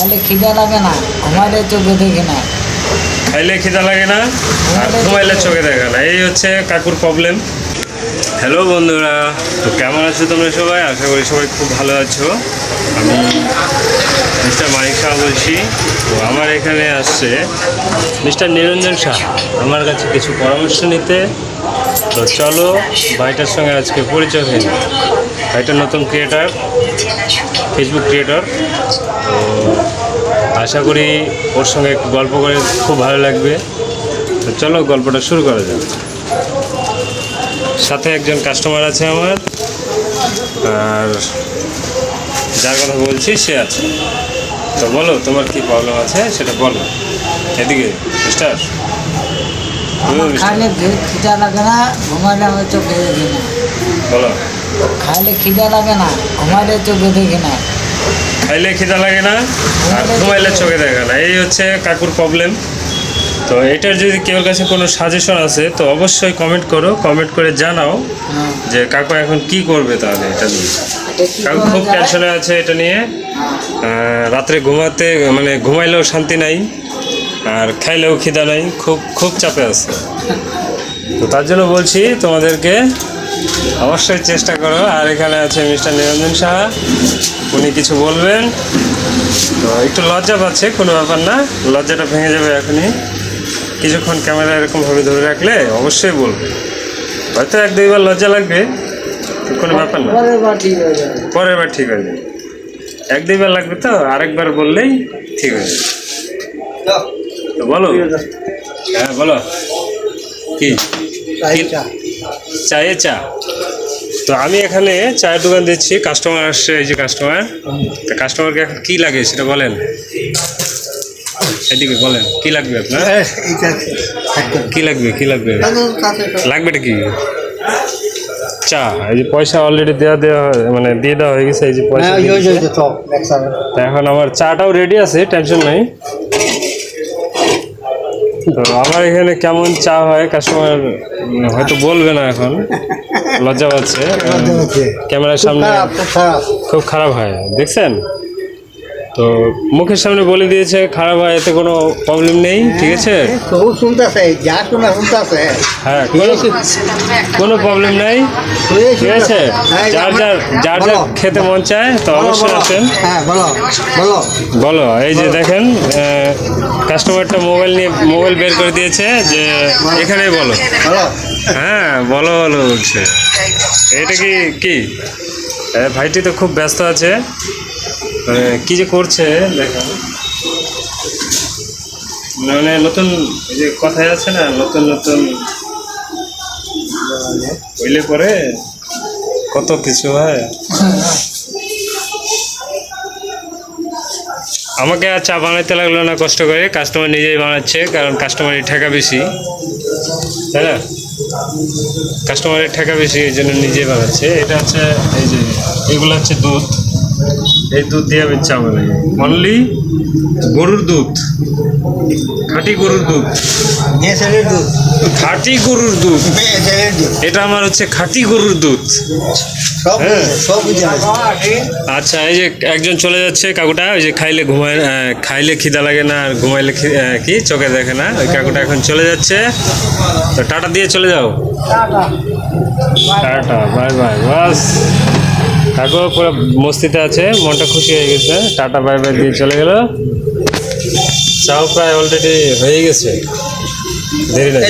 খাইলে খিদে লাগে না, ঘুমাইলে চোখে দেখে না। খাইলে খিদা লাগে না আর ঘুমাইলে চোখে দেখা না, এই হচ্ছে কাকুর প্রবলেম। হ্যালো বন্ধুরা, তো কেমন আছো তোমরা সবাই? আশা করি সবাই খুব ভালো আছো। আমি মিস্টার মানিক শাহ বলছি। তো আমার এখানে আসছে মিস্টার নিরঞ্জন শাহ আমার কাছে কিছু পরামর্শ নিতে। তো চলো ভাইটার সঙ্গে আজকে পরিচয় হয়ে নিই। ভাইটা নতুন ক্রিয়েটার, ফেসবুক ক্রিয়েটার। তো আশা করি ওর সঙ্গে একটু গল্প করে খুব ভালো লাগবে। তো চলো গল্পটা শুরু করা যাক। সাথে একজন কাস্টমার আছে আমার, আর যার কথা বলছি সে আছে। তো বলো তোমার কি প্রবলেম আছে সেটা বলো। এদিকে মিস্টার। আমার খাইলে খিদে লাগে না, ঘুমাইলে আমার চোখে দেখে না। বলো। খাইলে খিদে লাগে না, ঘুমাইলে চোখে দেখে না। খাইলে খিদা লাগে না আর ঘুমাইলে চোখে দেখা না, এই হচ্ছে কাকুর প্রবলেম। তো এটার যদি কেউর কাছে কোনো সাজেশন আছে তো অবশ্যই কমেন্ট করো, কমেন্ট করে জানাও যে কাকু এখন কি করবে তাহলে এটা নিয়ে। কাকু খুব টেনশনে আছে এটা নিয়ে। রাত্রে ঘুমাতে মানে ঘুমাইলেও শান্তি নাই আর খাইলেও খিদা নাই, খুব খুব চাপে আছে। তো তার জন্য বলছি তোমাদেরকে অবশ্যই চেষ্টা করো। আর এখানে আছে মিস্টার নিরঞ্জন শাহ, উনি কিছু বলবেন। তো একটু লজ্জা পাচ্ছে, কোনো ব্যাপার না, লজ্জাটা ভেঙে যাবে এখনই। কিছুক্ষণ ক্যামেরা এরকমভাবে ধরে রাখলে অবশ্যই বলবে। হয়তো এক দুইবার লজ্জা লাগবে, কোনো ব্যাপার না, পরের বার ঠিক হয়ে যাবে। এক দুইবার লাগবে তো আরেকবার বললেই ঠিক হয়ে যাবে। তো বলো। হ্যাঁ বলো কি চায়ে চা। তো আমি এখানে চায়ের দোকান দিচ্ছি, কাস্টমার আসছে, এই যে কাস্টমার। তা কাস্টমারকে এখন কী লাগে সেটা বলেন, এদিকে বলেন কি লাগবে আপনার? কি লাগবে, কি লাগবে, লাগবেটা কি? চা। এই যে পয়সা অলরেডি দেওয়া মানে দিয়ে দেওয়া হয়ে গেছে, এই যে পয়সা। এখন আমার চাটাও রেডি আছে, টেনশন নাই। তো আমার এখানে কেমন চা হয় কাস্টমার হয়তো বলবে না, এখন লজ্জা পাচ্ছে, ক্যামেরার সামনে খুব খারাপ হয়, দেখছেন? তো মুখের সামনে বলে দিয়েছে খারাপ হয়, এতে কোনো প্রবলেম নেই, ঠিক আছে? হ্যাঁ, কোনো প্রবলেম নেই, ঠিক আছে? যার যার খেতে মন চায় তো অবশ্যই আসেন। বলো। এই যে দেখেন কাস্টমারটা মোবাইল বের করে দিয়েছে যে এখানেই বলো। হ্যাঁ বলো বলছে। এটা কি ভাইটি তো খুব ব্যস্ত আছে, কি যে করছে দেখেন। মানে নতুন এই যে কথায় আছে না, নতুন নতুন হইলে পরে কত কিছু হয়। আমাকে আর চা বানাইতে লাগলো না কষ্ট করে, কাস্টমার নিজেই বানাচ্ছে, কারণ কাস্টমারের ঠেকা বেশি, তাই না? কাস্টমারের ঠেকা বেশি, এই জন্য নিজেই বানাচ্ছে। এটা হচ্ছে এই যে এগুলো হচ্ছে দুধ, এই দুধ দিয়ে আমি চা বানাই। অনলি গরুর দুধ, খাঁটি গরুর দুধ, খাঁটি গরুর দুধ। এটা আমার হচ্ছে খাঁটি গরুর দুধ। আচ্ছা, এই যে একজন চলে যাচ্ছে কাকুটা, ওই যে খাইলে খিদা লাগে না আর ঘুমাইলে কি চোখে দেখে না, ওই কাকুটা এখন চলে যাচ্ছে। তো টাটা দিয়ে চলে যাও। Tata, bye bye. বাস, কাকু পুরো মস্তিতে আছে, মনটা খুশি হয়ে গেছে। টাটা বাই বাই দিয়ে চলে গেল। চাও প্রায় অলরেডি হয়ে গেছে, দেরি লাগে।